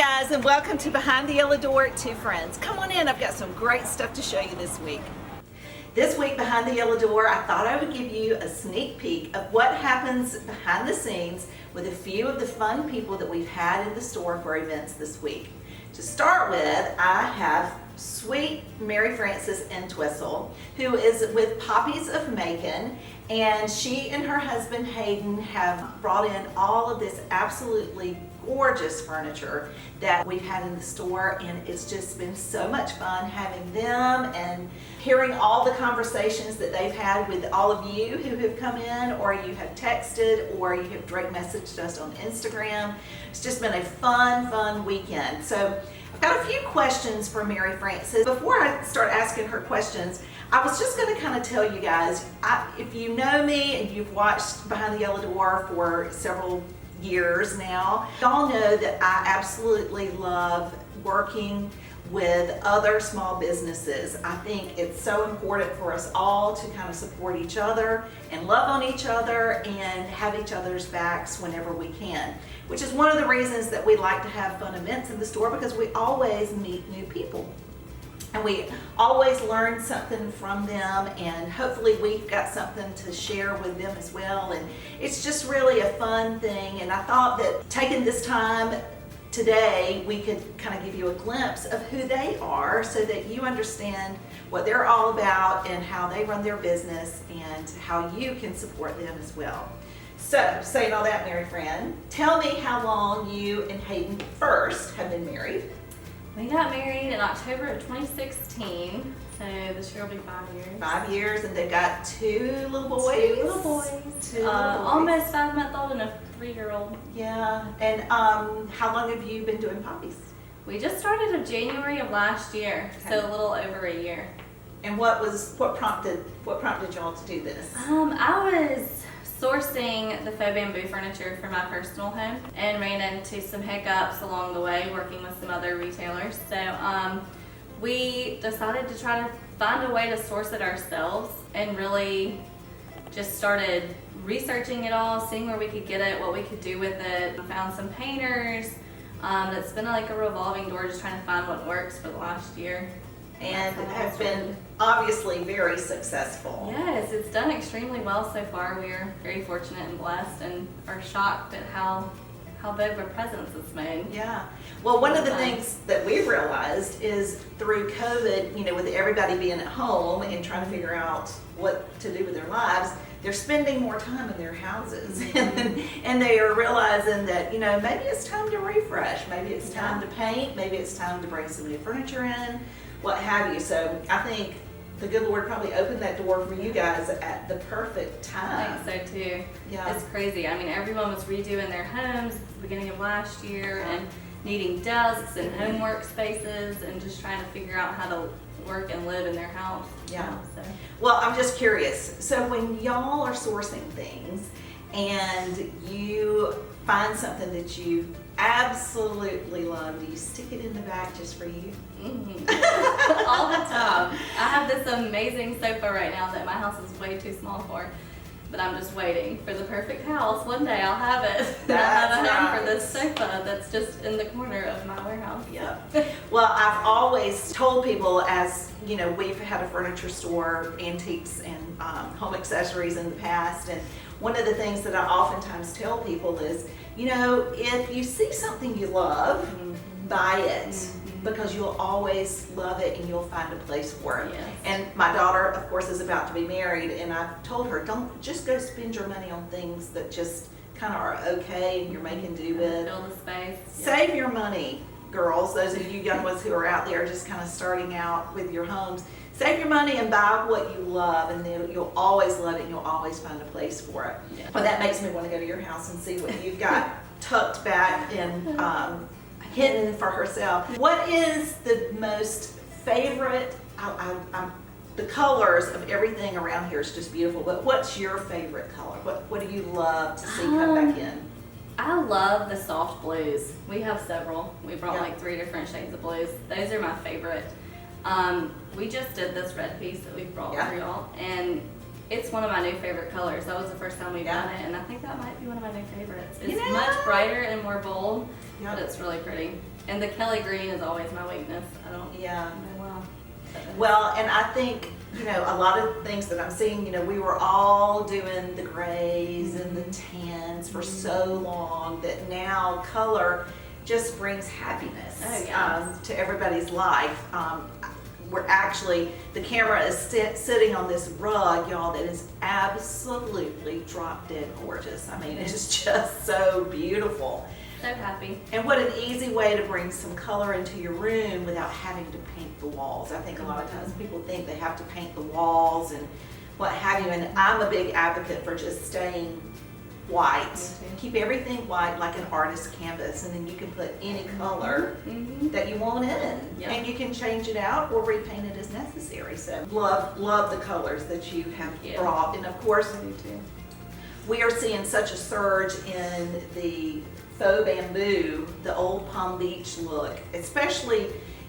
guys, and welcome to Behind the Yellow Door at Two Friends. Come on in, I've got some great stuff to show you this week. This week behind the yellow door, I thought I would give you a sneak peek of what happens behind the scenes with a few of the fun people that we've had in the store for events this week. To start with, I have sweet Mary Frances Entwistle, who is with Poppies of Macon, and she and her husband Hayden have brought in all of this absolutely gorgeous furniture that we've had in the store, and it's just been so much fun having them and hearing all the conversations that they've had with all of you who have come in, or you have texted, or you have direct messaged us on Instagram. It's just been a fun weekend. So I've got a few questions for Mary Frances. Before I start asking her questions, I was just going to kind of tell you guys, if you know me and you've watched Behind the Yellow Door for several years now, y'all know that I absolutely love working with other small businesses. I think it's so important for us all to kind of support each other and love on each other and have each other's backs whenever we can, which is one of the reasons that we like to have fun events in the store, because we always meet new people. And we always learn something from them, and hopefully we've got something to share with them as well. And it's just really a fun thing. And I thought that taking this time today, we could kind of give you a glimpse of who they are so that you understand what they're all about and how they run their business and how you can support them as well. So, saying all that, Mary Fran, tell me how long you and Hayden first have been married. We got married in October of 2016, so this year will be 5 years. 5 years, and they've got two little boys. Two little boys. Almost 5-month-old and a 3-year-old. Yeah, and how long have you been doing Poppies? We just started in January of last year, Okay. so a little over a year. And what prompted y'all to do this? I was sourcing the faux bamboo furniture for my personal home and ran into some hiccups along the way working with some other retailers. So we decided to try to find a way to source it ourselves, and really just started researching it all, seeing where we could get it, what we could do with it. Found some painters. It's been like a revolving door, just trying to find what works for the last year. And have been obviously very successful. Yes, it's done extremely well so far. We are very fortunate and blessed, and are shocked at how big of a presence it's made. Yeah. Well, one of the things that we've realized is through COVID, with everybody being at home and trying to figure out what to do with their lives, they're spending more time in their houses. And they are realizing that, maybe it's time to refresh. Maybe it's time to paint. Maybe it's time to bring some new furniture in, what have you. So I think the good Lord probably opened that door for you guys at the perfect time. I think so too. Yeah. It's crazy. I mean, everyone was redoing their homes at the beginning of last year and needing desks and home workspaces and just trying to figure out how to work and live in their house. Yeah. So. Well, I'm just curious. So when y'all are sourcing things and you find something that you absolutely love, do you stick it in the bag just for you? Mm-hmm. All the time. I have this amazing sofa right now that my house is way too small for, but I'm just waiting for the perfect house. One day I'll have it. I'll have a home for this sofa that's just in the corner of my warehouse. Yep. Well, I've always told people, as we've had a furniture store, antiques and home accessories in the past, and one of the things that I oftentimes tell people is, if you see something you love, buy it, because you'll always love it and you'll find a place for it. Yes. And my daughter, of course, is about to be married, and I've told her, don't just go spend your money on things that just kind of are okay and you're making do with. Fill the space. Save your money, girls, those of you young ones who are out there just kind of starting out with your homes. Save your money and buy what you love, and then you'll always love it and you'll always find a place for it. Yeah. Well, that makes me want to go to your house and see what you've got tucked back and hidden for herself. What is the most favorite, the colors of everything around here is just beautiful, but what's your favorite color? What do you love to see come back in? I love the soft blues. We have several. We brought Yeah. like 3 different shades of blues. Those are my favorite. We just did this red piece that we brought for y'all, and It's one of my new favorite colors. That was the first time we've Yeah. done it, and I think that might be one of my new favorites. It's You know? much brighter and more bold, Yeah. but it's really pretty. And the Kelly green is always my weakness. I don't Yeah. know why. Well, and I think, a lot of things that I'm seeing, we were all doing the grays and the tans for so long that now color just brings happiness Oh, yes. to everybody's life. We're actually, the camera is sitting on this rug, y'all, that is absolutely drop dead gorgeous. I mean, it's just so beautiful. So happy. And what an easy way to bring some color into your room without having to paint the walls. I think a lot of times people think they have to paint the walls and what have you, and I'm a big advocate for just staying white. Me too. Keep everything white like an artist canvas, and then you can put any color that you want in. Yeah. And you can change it out or repaint it as necessary. So love the colors that you have Yeah. brought. And of course, Me too. we are seeing such a surge in the faux bamboo, the old Palm Beach look, especially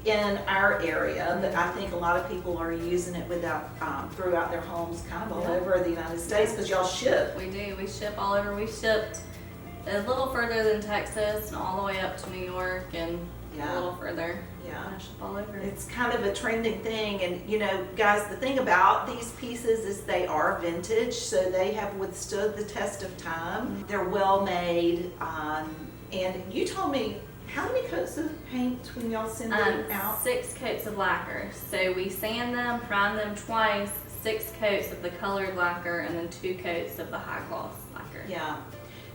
in our area, that I think a lot of people are using it throughout their homes kind of all Yeah. over the United States, because y'all ship. We do. We ship all over. We shipped a little further than Texas and all the way up to New York and Yeah. a little further. Yeah. I ship all over. It's kind of a trending thing, and guys, the thing about these pieces is they are vintage, so they have withstood the test of time. They're well made, and you told me, how many coats of paint when y'all send them out? 6 coats of lacquer. So we sand them, prime them twice, 6 coats of the colored lacquer, and then 2 coats of the high gloss lacquer. Yeah.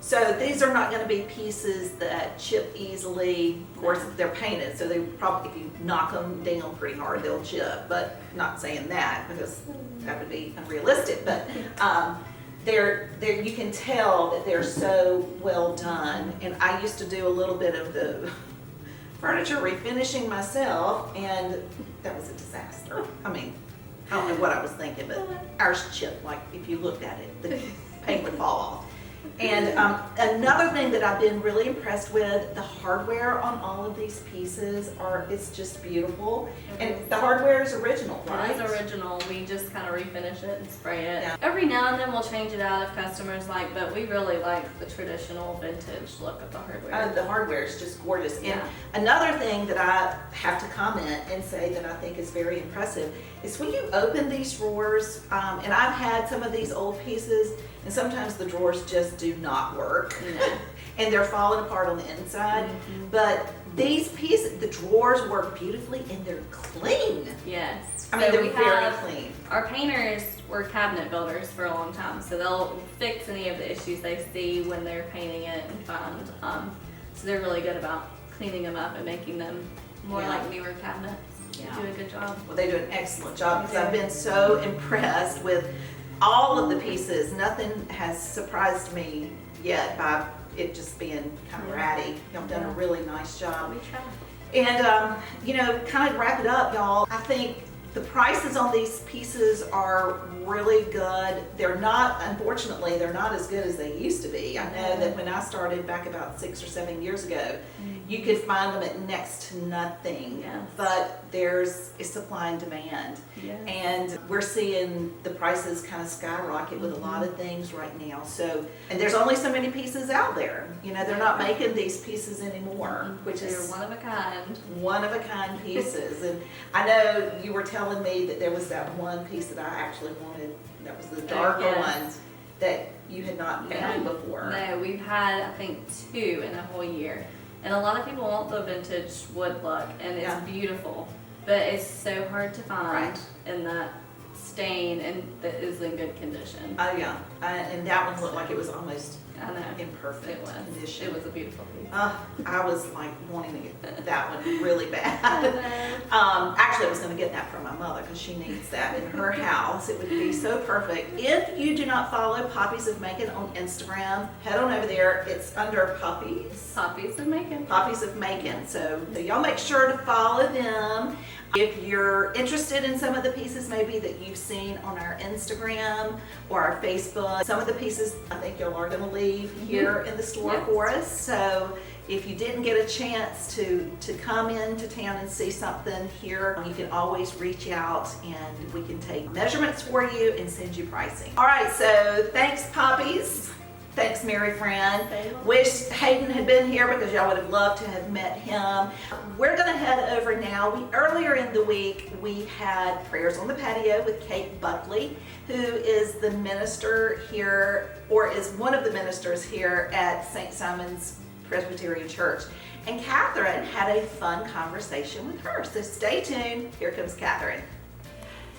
So these are not going to be pieces that chip easily. Of course, they're painted, so they probably, if you knock them down pretty hard, they'll chip. But not saying that, because that would be unrealistic. But they're you can tell that they're so well done. And I used to do a little bit of the furniture refinishing myself, and that was a disaster. I mean, I don't know what I was thinking, but ours chipped. Like if you looked at it, the paint would fall off. And another thing that I've been really impressed with, the hardware on all of these pieces it's just beautiful. And the hardware is original, right? It is original. We just kind of refinish it and spray it. Yeah. Every now and then we'll change it out if customers like, but we really like the traditional vintage look of the hardware. The hardware is just gorgeous. And Yeah. another thing that I have to comment and say that I think is very impressive is when you open these drawers, and I've had some of these old pieces, and sometimes the drawers just do not work. No. And they're falling apart on the inside. Mhm. But these pieces, the drawers work beautifully and they're clean. Yes. I mean, So they're we very have- clean. Our painters were cabinet builders for a long time, so they'll fix any of the issues they see when they're painting it and find. So they're really good about cleaning them up and making them more Yeah. like newer cabinets. Yeah. Do a good job. Well, they do an excellent job, because They do. I've been so impressed with all of the pieces. Nothing has surprised me yet by it just being kind of Yeah. ratty. Y'all done a Yeah. really nice job. We try. And, kind of wrap it up, y'all. I think the prices on these pieces are really good. They're not, unfortunately, they're not as good as they used to be. I know that when I started back about 6 or 7 years ago, you could find them at next to nothing. Yes. But there's a supply and demand. Yes. And we're seeing the prices kind of skyrocket with a lot of things right now. So, and there's only so many pieces out there. They're not making these pieces anymore, which They're is one of a kind. one-of-a-kind pieces. And I know you were telling me that there was that one piece that I actually wanted, that was the darker yes. one, that you had not found before. No, we've had, I think, 2 in a whole year. And a lot of people want the vintage wood look, and it's Yeah. beautiful. But it's so hard to find Right. in that stain and that is in good condition. Oh, yeah. And that one looked like it was almost I know. in perfect It was. condition. It was a beautiful piece. I was like wanting to get that one really I bad. know. Actually, I was going to get that from my mother because she needs that in her house. It would be so perfect. If you do not follow Poppies of Macon on Instagram, head on over there. It's under Poppies. Poppies of Macon. Poppies of Macon. So y'all make sure to follow them. If you're interested in some of the pieces maybe that you've seen on our Instagram or our Facebook, one. Some of the pieces I think y'all are gonna leave here in the store for us. So if you didn't get a chance to come into town and see something here, you can always reach out and we can take measurements for you and send you pricing. All right, so thanks, Poppies. Thanks, Mary Fran. Wish Hayden had been here because y'all would have loved to have met him. We're gonna head over now. Earlier in the week, we had prayers on the patio with Kate Buckley, who is the minister here, or is one of the ministers here at St. Simon's Presbyterian Church. And Catherine had a fun conversation with her. So stay tuned. Here comes Catherine.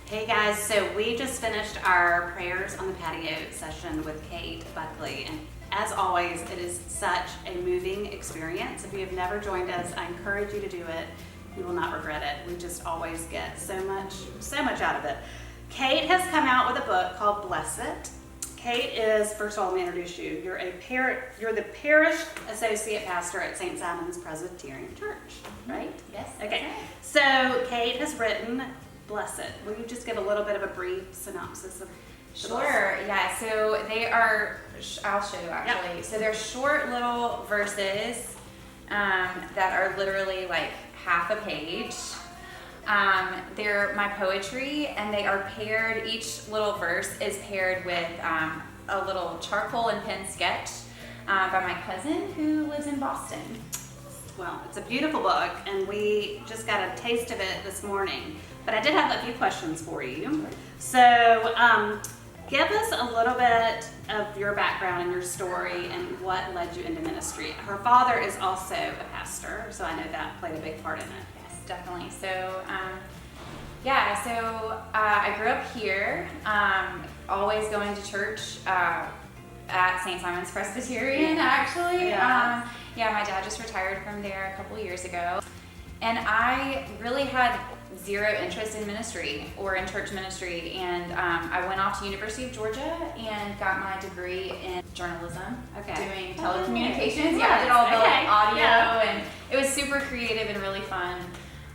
Hey guys, so we just finished our prayers on the patio session with Kate Buckley, and as always, it is such a moving experience. If you have never joined us, I encourage you to do it. You will not regret it. We just always get so much out of it. Kate has come out with a book called Bless It. Kate is, first of all, let me introduce you. You're the parish associate pastor at St. Simon's Presbyterian Church, right? Yes. Okay. So Kate has written Bless It. Will you just give a little bit of a brief synopsis of the book? Sure, yeah, so they are, I'll show you actually. Yep. So they're short little verses that are literally like half a page. They're my poetry, and they are paired, each little verse is paired with a little charcoal and pen sketch by my cousin who lives in Boston. Well, it's a beautiful book, and we just got a taste of it this morning. But I did have a few questions for you. So give us a little bit of your background and your story and what led you into ministry. Her father is also a pastor, so I know that played a big part in it. Yes, definitely. So, I grew up here, always going to church at St. Simon's Presbyterian, actually. Yeah. My dad just retired from there a couple years ago. And I really had zero interest in ministry or in church ministry. And I went off to University of Georgia and got my degree in journalism, doing telecommunications. Yeah, I did all the audio, and it was super creative and really fun.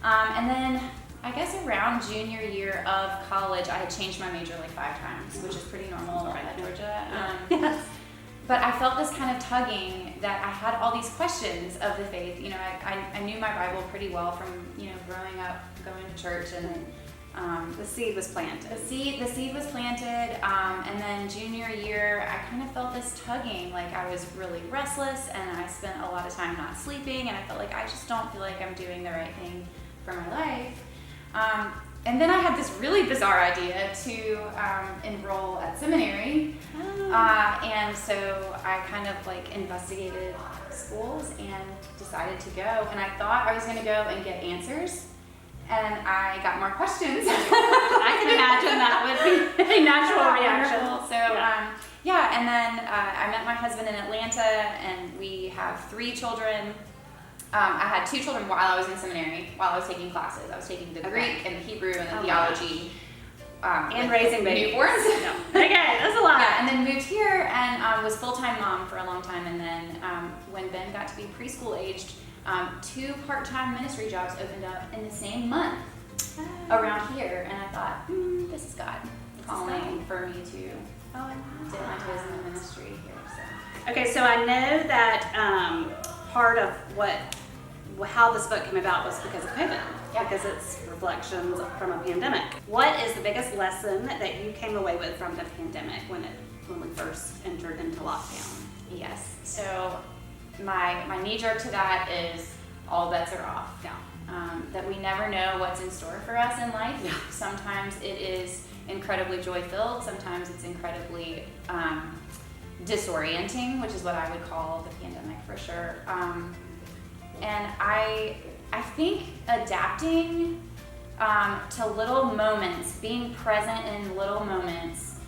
And then I guess around junior year of college, I had changed my major like 5 times, which is pretty normal at Georgia. But I felt this kind of tugging that I had all these questions of the faith. You know, I knew my Bible pretty well from, growing up, going to church, and the seed was planted. The seed was planted, and then junior year, I kind of felt this tugging, like I was really restless, and I spent a lot of time not sleeping, and I felt like I just don't feel like I'm doing the right thing for my life. And then I had this really bizarre idea to enroll at seminary, and so I kind of like investigated schools and decided to go, and I thought I was going to go and get answers, and I got more questions. I can imagine that would be a natural reaction. So, and then I met my husband in Atlanta, and we have 3 children. I had 2 children while I was in seminary, while I was taking classes. I was taking the Greek and the Hebrew and the theology. And raising babies. Newborns. No. Okay, that's a lot. Yeah, and then moved here and was full-time mom for a long time. And then when Ben got to be preschool aged, 2 part-time ministry jobs opened up in the same month around here. And I thought, this is God calling for me to dip my toes in the ministry here. So. Okay, so I know that part of how this book came about was because of COVID, because it's reflections from a pandemic. What is the biggest lesson that you came away with from the pandemic when we first entered into lockdown? Yes. So my knee jerk to that is all bets are off. Yeah. That we never know what's in store for us in life. Yeah. Sometimes it is incredibly joy-filled. Sometimes it's incredibly disorienting, which is what I would call the pandemic for sure. And I think adapting to little moments, being present in little moments,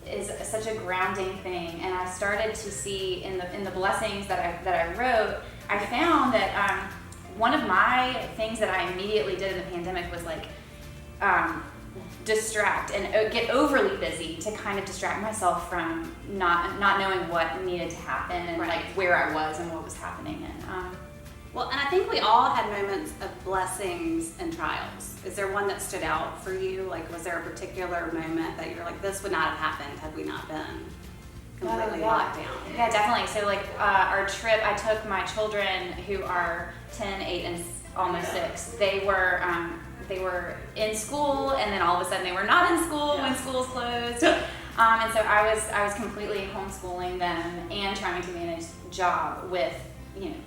is such a grounding thing. And I started to see in the blessings that I wrote, I found that one of my things that I immediately did in the pandemic was like distract and get overly busy to kind of distract myself from not knowing what needed to happen and like where I was and what was happening. And well, and I think we all had moments of blessings and trials. Is there one that stood out for you? Like, was there a particular moment that you're like, this would not have happened had we not been completely yeah. locked down. Yeah, definitely. So like our trip, I took my children who are 10, 8, and almost 6. They were in school, and then all of a sudden they were not in school when schools closed. And so I was completely homeschooling them and trying to manage job with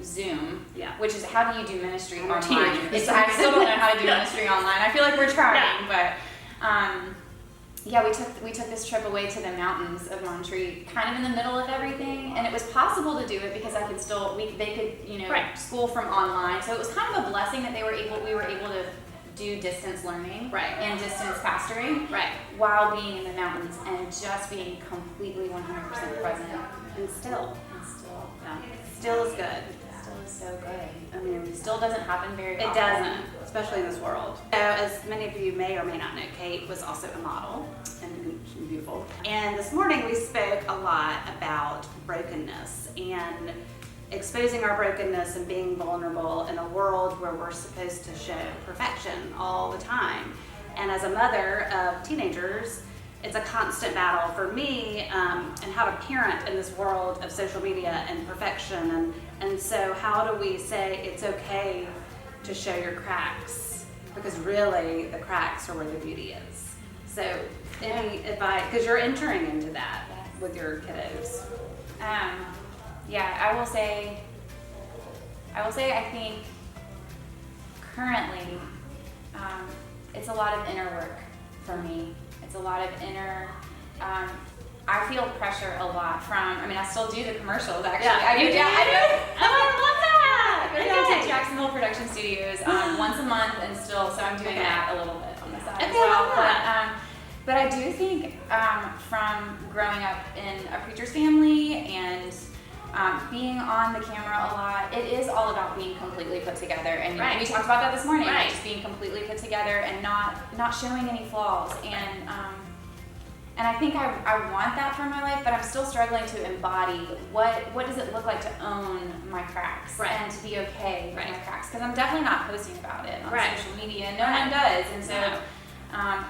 Zoom. Yeah. Which is, how do you do ministry online? teenagers. I still don't know how to do ministry online. I feel like we're trying, but. Yeah, we took this trip away to the mountains of Montreat, kind of in the middle of everything, and it was possible to do it because I could still they could school from online. So it was kind of a blessing that we were able to do distance learning and distance pastoring while being in the mountains and just being completely 100% present. And still is good. Still is so good. I mean, It still doesn't happen very often. it doesn't, especially in this world. So, as many of you may or may not know, Kate was also a model, and she's beautiful. And this morning we spoke a lot about brokenness and exposing our brokenness and being vulnerable in a world where we're supposed to show perfection all the time. And as a mother of teenagers, it's a constant battle for me and how to parent in this world of social media and perfection. And so how do we say it's okay to show your cracks? Because really the cracks are where the beauty is. So any advice, because you're entering into that with your kiddos. I will say I think currently it's a lot of inner work for me. It's a lot of inner, I feel pressure a lot from, I still do the commercials actually. I do. Oh, I love that! I go down to Jacksonville Production Studios once a month, and still, so I'm doing that a little bit on the side as well. But I do think from growing up in a preacher's family and being on the camera a lot, it is all about being completely put together. And we talked about that this morning, just being completely put together and not showing any flaws. And I think I want that for my life, but I'm still struggling to embody what does it look like to own my cracks and to be okay with my cracks. Because I'm definitely not posting about it on social media. No one does. And so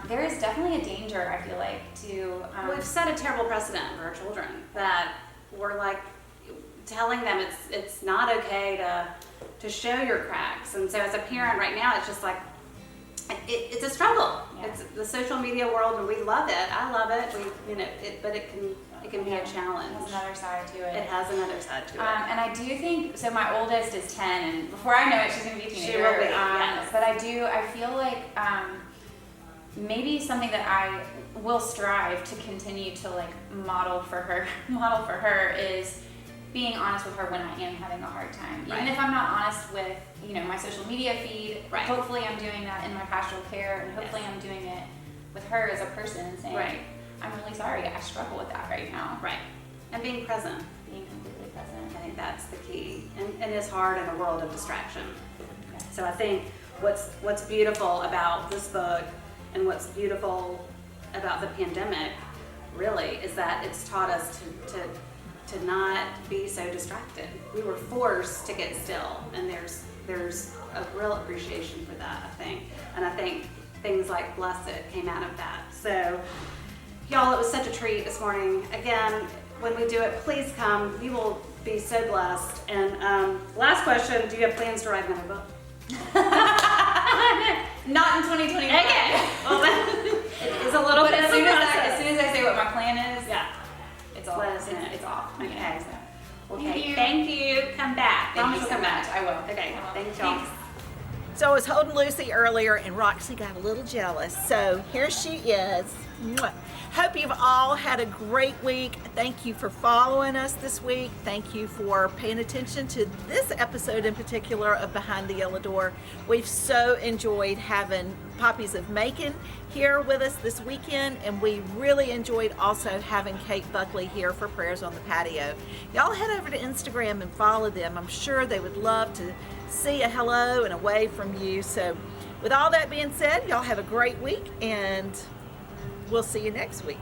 there is definitely a danger, I feel like, to... We've set a terrible precedent for our children that we're like telling them it's not okay to show your cracks. And so as a parent right now, it's just like, it's a struggle. Yeah. It's the social media world, and we love it. I love it. But it can be a challenge. It has another side to it. It has another side to it. And I do think, so my oldest is 10, and before I know it, she's going to be a teenager. She will be, yes. But I feel like maybe something that I will strive to continue to like model for her is being honest with her when I am having a hard time. Even if I'm not honest with, my social media feed, hopefully I'm doing that in my pastoral care, and hopefully I'm doing it with her as a person, saying, I'm really sorry, I struggle with that right now. And being present. Being completely present. I think that's the key. And it's hard in a world of distraction. So I think what's beautiful about this book and what's beautiful about the pandemic really is that it's taught us to not be so distracted. We were forced to get still, and there's a real appreciation for that, I think. And I think things like Blessed came out of that. So y'all, it was such a treat this morning. Again, when we do it, please come. You will be so blessed. And last question, do you have plans to write another book? Not in 2021. Okay. Well, it is a little bit as soon as I say what my plan is, it's all. Let us know. It's off. Okay. Okay. Thank you. Come back. Promise you'll come back. I will. Okay. Thanks, y'all. So I was holding Lucy earlier, and Roxy got a little jealous. So here she is. Mwah. Hope you've all had a great week. Thank you for following us this week. Thank you for paying attention to this episode in particular of Behind the Yellow Door. We've so enjoyed having Poppies of Macon here with us this weekend, and we really enjoyed also having Kate Buckley here for Prayers on the Patio. Y'all head over to Instagram and follow them. I'm sure they would love to see a hello and a wave from you. So with all that being said, y'all have a great week, and we'll see you next week.